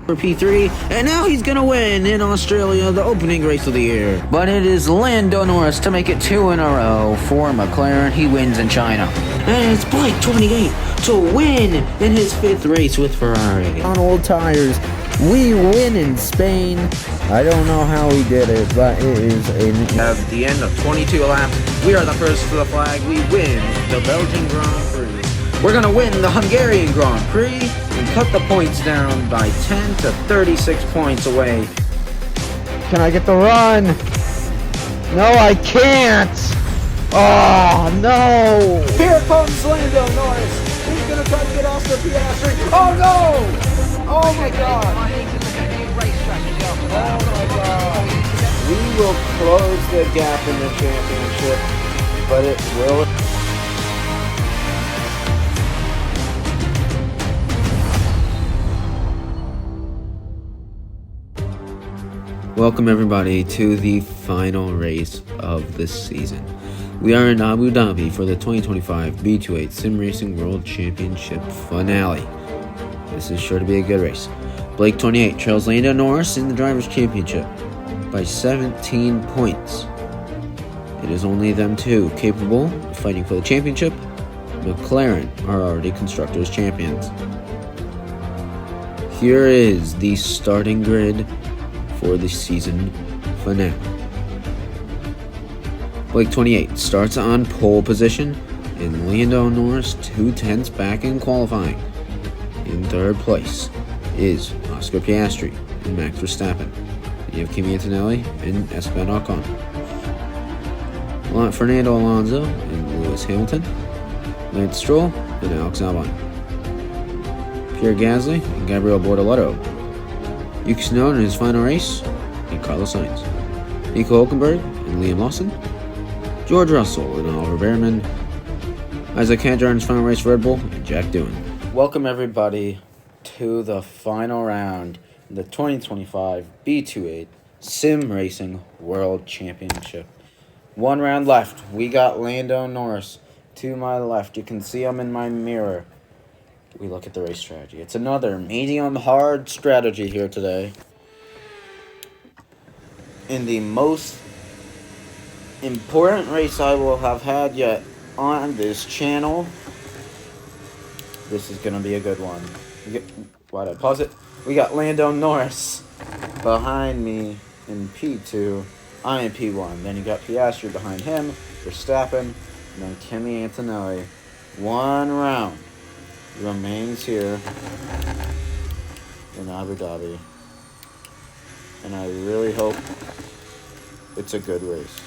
for P3, and now he's gonna win in Australia, the opening race of the year. But it is Lando Norris to make it 2 in a row for McLaren. He wins in China. And it's B28 to win in his 5th race with Ferrari. On old tires, we win in Spain. I don't know how we did it, but it is at the end of 22 laps. We are the first to the flag. We win the Belgian Grand Prix. We're gonna win the Hungarian Grand Prix and cut the points down by 10 to 36 points away. Can I get the run? No, I can't. Oh, no. Here comes Lando Norris. He's gonna try to get Oscar Piastri. Oh, no. Oh, my God. Oh, my God. We will close the gap in the championship, but it will... Welcome everybody to the final race of the season. We are in Abu Dhabi for the 2025 B28 SimRacing World Championship finale. This is sure to be a good race. B28 trails Lando Norris in the Drivers' Championship by 17 points. It is only them two capable of fighting for the championship. McLaren are already Constructors' Champions. Here is the starting grid for the season finale. B28 starts on pole position, and Lando Norris 2/10 back in qualifying. In third place is Oscar Piastri and Max Verstappen. You have Kimi Antonelli and Esteban Ocon. Fernando Alonso and Lewis Hamilton. Lance Stroll and Alex Albon. Pierre Gasly and Gabriel Bortoleto. Yuki Tsunoda in his final race, and Carlos Sainz. Nico Hülkenberg and Liam Lawson. George Russell and Oliver Behrman. Isaac Hadjar in his final race for Red Bull, and Jack Doohan. Welcome everybody to the final round in the 2025 B28 Sim Racing World Championship. One round left. We got Lando Norris to my left. You can see him in my mirror. We look at the race strategy. It's another medium-hard strategy here today. In the most important race I will have had yet on this channel. This is going to be a good one. Why'd I pause it? We got Lando Norris behind me in P2. I am P1. Then you got Piastri behind him, Verstappen, and then Kimi Antonelli. One round remains here in Abu Dhabi, and I really hope it's a good race.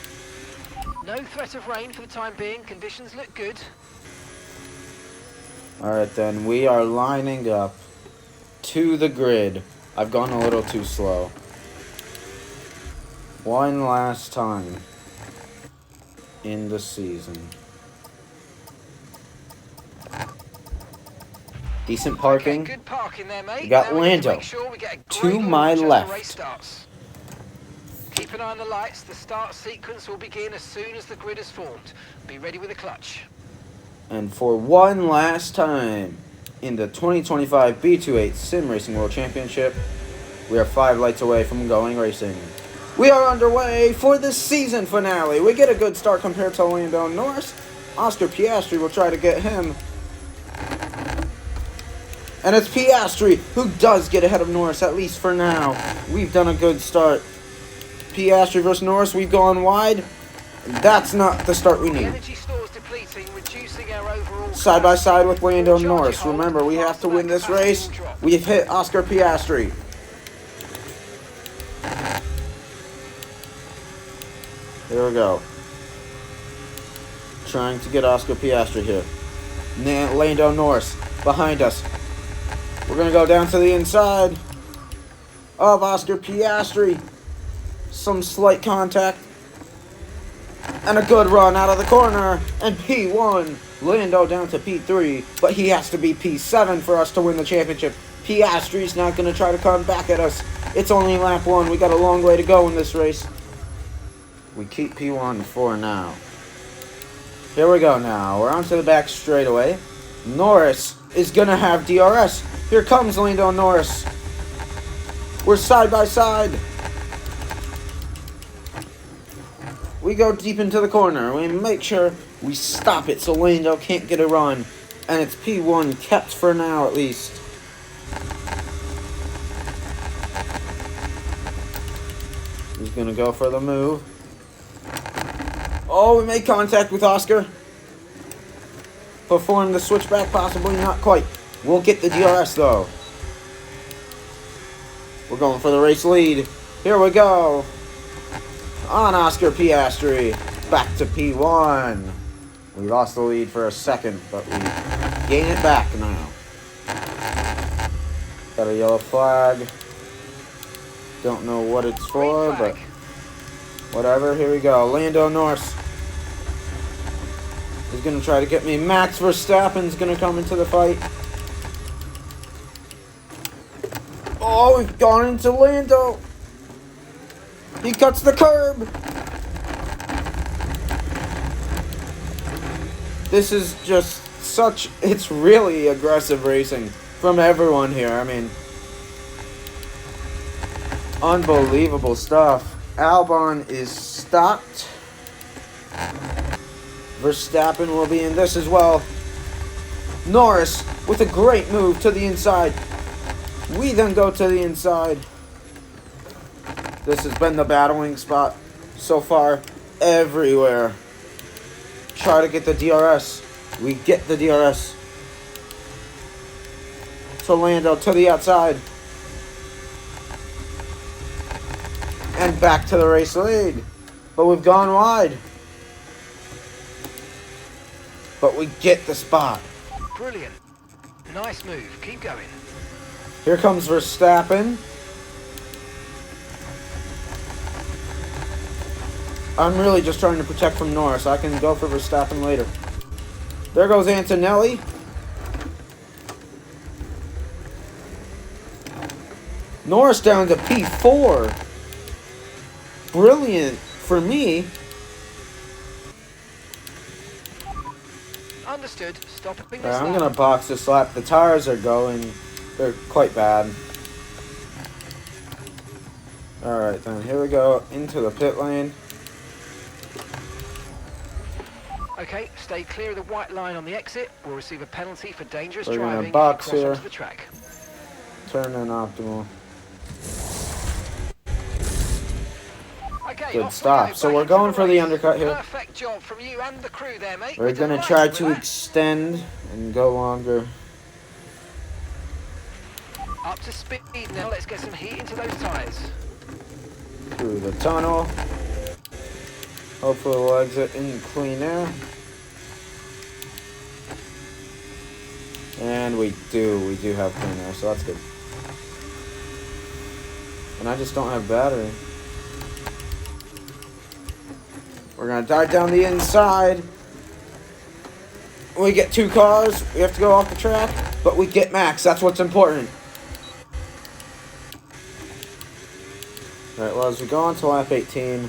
No threat of rain for the time being. Conditions look good. Alright then, we are lining up to the grid. I've gone a little too slow. One last time in the season. Decent parking. Okay, good parking there, mate. We got now Lando we get a to my left. Keep an eye on the lights. The start sequence will begin as soon as the grid is formed. Be ready with the clutch. And for one last time in the 2025 B28 Sim Racing World Championship, we are 5 lights away from going racing. We are underway for the season finale. We get a good start compared to Lando Norris. Oscar Piastri will try to get him. And it's Piastri who does get ahead of Norris, at least for now. We've done a good start. Piastri versus Norris, we've gone wide. That's not the start we need. Energy stores depleting, reducing our overall Side by side with Lando Norris. Remember, we have to win this race. We've hit Oscar Piastri. Here we go. Trying to get Oscar Piastri here. Lando Norris behind us. We're going to go down to the inside of Oscar Piastri. Some slight contact. And a good run out of the corner. And P1. Lando down to P3. But he has to be P7 for us to win the championship. Piastri's not going to try to come back at us. It's only lap 1. We got a long way to go in this race. We keep P1 for now. Here we go now. We're onto the back straightaway. Norris is going to have DRS. Here comes Lando Norris. We're side by side. We go deep into the corner. We make sure we stop it so Lando can't get a run. And it's P1 kept for now at least. He's gonna go for the move. Oh, we made contact with Oscar. Perform the switchback, possibly not quite. We'll get the DRS though. We're going for the race lead. Here we go. On Oscar Piastri. Back to P1. We lost the lead for a second, but we gain it back now. Got a yellow flag. Don't know what it's for, but whatever. Here we go. Lando Norris is going to try to get me. Max Verstappen's going to come into the fight. Oh, we've gone into Lando. He cuts the curb. This is just such... It's really aggressive racing from everyone here. I mean, unbelievable stuff. Albon is stopped. Verstappen will be in this as well. Norris with a great move to the inside. We then go to the inside. This has been the battling spot so far everywhere. Try to get the DRS. We get the DRS. To Lando to the outside. And back to the race lead. But we've gone wide. But we get the spot. Brilliant. Nice move. Keep going. Here comes Verstappen. I'm really just trying to protect from Norris. I can go for Verstappen later. There goes Antonelli. Norris down to P4. Brilliant for me. Understood. Stopping Right, I'm going to box this lap. The tires are going. They're quite bad. Alright then, here we go into the pit lane. Okay, stay clear of the white line on the exit. We'll receive a penalty for dangerous We're gonna driving box if you cross here. onto the track. Turn in optimal. Okay, Good off we stop. go, So back we're into going the for the race. undercut here. Perfect job from you and the crew there, mate. We're going to try to extend and go longer. Up to speed now. Let's get some heat into those tyres. Through the tunnel. Hopefully we'll exit in clean air. And we do have clean air, so that's good. And I just don't have battery. We're gonna dive down the inside. We get 2 cars. We have to go off the track, but we get Max. That's what's important. Alright, well, as we go on to lap 18,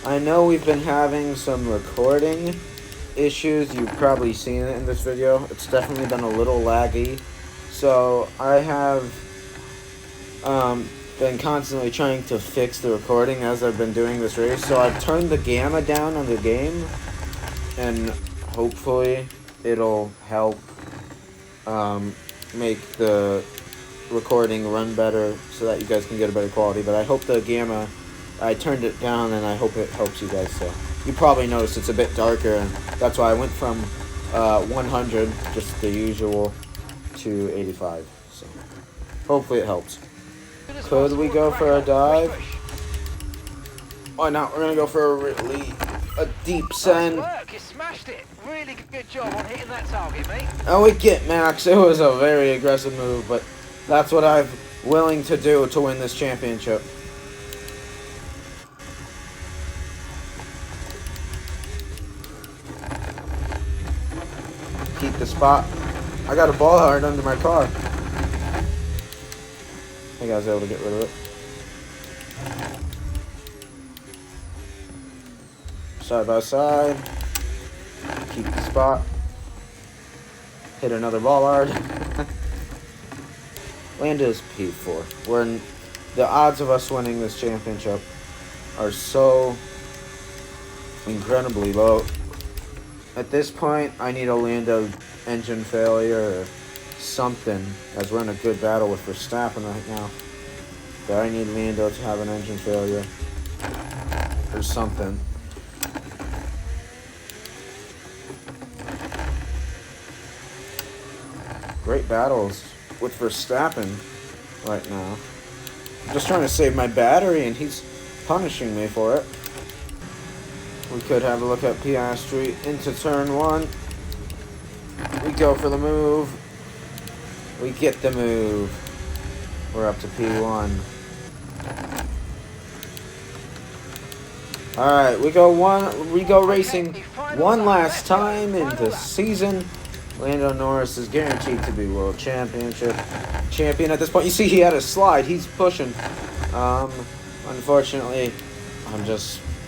I know we've been having some recording issues. You've probably seen it in this video. It's definitely been a little laggy. So I have been constantly trying to fix the recording as I've been doing this race. So I've turned the gamma down on the game, and hopefully it'll help make the recording run better so that you guys can get a better quality. But I hope the gamma, I turned it down, and I hope it helps you guys. So you probably noticed it's a bit darker, and that's why I went from 100, just the usual, to 85. So hopefully it helps. Could we go for a dive? Why not? We're gonna go for a deep send. Nice work. You smashed it. Really good job on hitting that target, mate. And we get Max. It was a very aggressive move, but that's what I'm willing to do to win this championship. Keep the spot. I got a ball hard under my car. I think I was able to get rid of it. Side by side. Keep the spot. Hit another ball hard. Lando's P4. The odds of us winning this championship are so incredibly low. At this point, I need a Lando engine failure or something, as we're in a good battle with Verstappen right now. But I need Lando to have an engine failure or something. Great battles with Verstappen right now. I'm just trying to save my battery and he's punishing me for it. We could have a look at Piastri into turn 1. We go for the move. We get the move. We're up to P1. Alright, we go racing one last time in the season. Lando Norris is guaranteed to be world champion at this point. You see he had a slide. He's pushing. Unfortunately,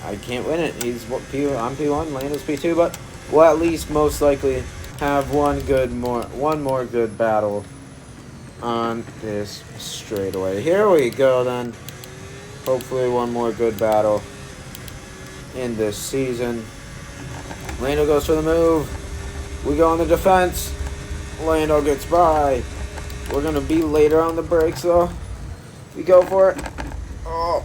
I can't win it. I'm P1, Lando's P2, but we'll at least most likely have one more good battle on this straightaway. Here we go then. Hopefully one more good battle in this season. Lando goes for the move. We go on the defense. Lando gets by. We're going to be later on the brakes though. We go for it. Oh.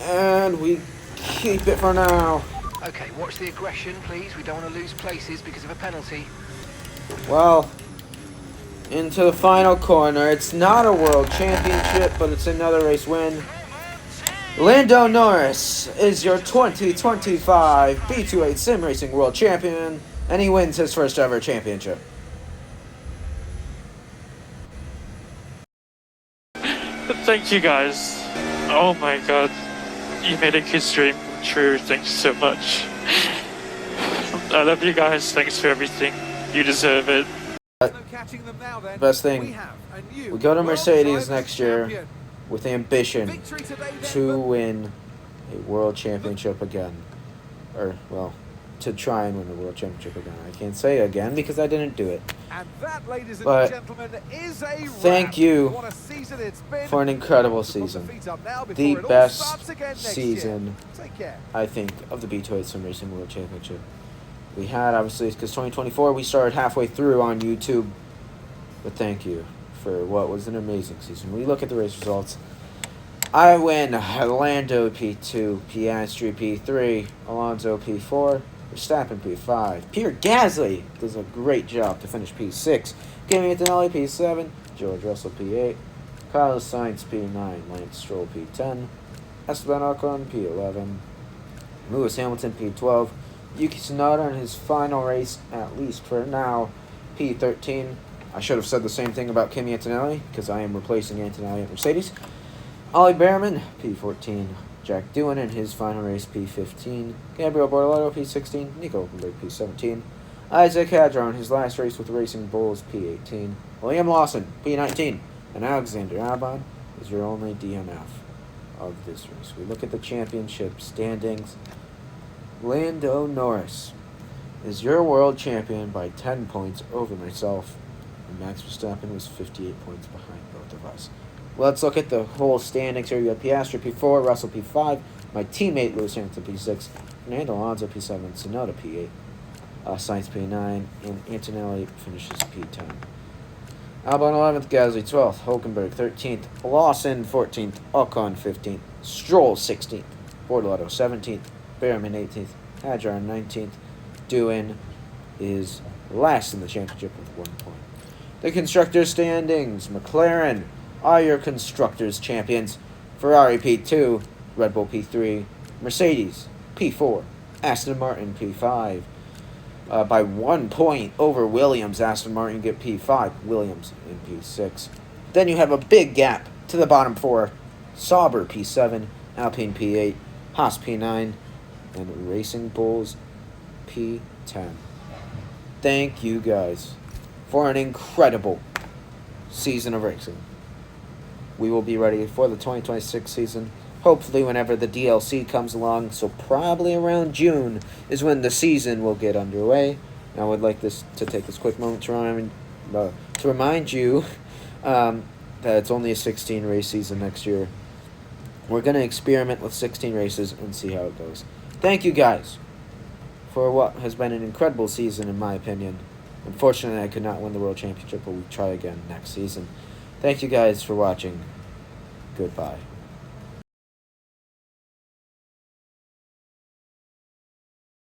And we keep it for now. Okay, watch the aggression, please. We don't want to lose places because of a penalty. Well, into the final corner. It's not a world championship, but it's another race win. Lando Norris is your 2025 B28 SimRacing World Champion, and he wins his first ever championship. Thank you guys. Oh my god. You made a kid's dream come true. Thanks so much. I love you guys. Thanks for everything. You deserve it. Best thing, we go to Mercedes next year with ambition to win a world championship again. Or, well, to try and win a world championship again. I can't say again because I didn't do it. But thank you for an incredible season. The best season, I think, of the B28 SimRacing World Championship. We had, obviously, because 2024 we started halfway through on YouTube. But thank you for what was an amazing season. When you look at the race results, I win Lando P2, Piastri P3, Alonso P4, Verstappen P5. Pierre Gasly does a great job to finish P6. Kimi Antonelli P7, George Russell P8, Carlos Sainz P9, Lance Stroll P10, Esteban Ocon P11, Lewis Hamilton P12, Yuki Tsunoda in his final race, at least for now, P13. I should have said the same thing about Kimi Antonelli, because I am replacing Antonelli at Mercedes. Ollie Behrman, P14. Jack Doohan in his final race, P15. Gabriel Bortoleto, P16. Nico Hülkenberg, P17. Isaac Hadjar in his last race with the Racing Bulls, P18. Liam Lawson, P19. And Alexander Albon is your only DNF of this race. We look at the championship standings. Lando Norris is your world champion by 10 points over myself. And Max Verstappen was 58 points behind both of us. Let's look at the whole standings here. You have Piastri P4, Russell P5, my teammate Lewis Hamilton P6, Fernando Alonso P7, Tsunoda P8, Sainz P9, and Antonelli finishes P10. Albon 11th, Gasly 12th, Hülkenberg 13th, Lawson 14th, Ocon 15th, Stroll 16th, Bortoleto 17th, Behrman 18th, Hadjar 19th. Doohan is last in the championship with 1 point. The constructors' standings. McLaren are your constructors' champions. Ferrari P2, Red Bull P3, Mercedes P4, Aston Martin P5. By 1 point over Williams, Aston Martin get P5, Williams in P6. Then you have a big gap to the bottom 4. Sauber P7, Alpine P8, Haas P9, and Racing Bulls P10. Thank you guys for an incredible season of racing. We will be ready for the 2026 season, hopefully whenever the DLC comes along, so probably around June is when the season will get underway. I would like to take this quick moment to remind you that it's only a 16 race season next year. We're going to experiment with 16 races and see how it goes. Thank you guys for what has been an incredible season in my opinion. Unfortunately, I could not win the World Championship, but we'll try again next season. Thank you guys for watching. Goodbye.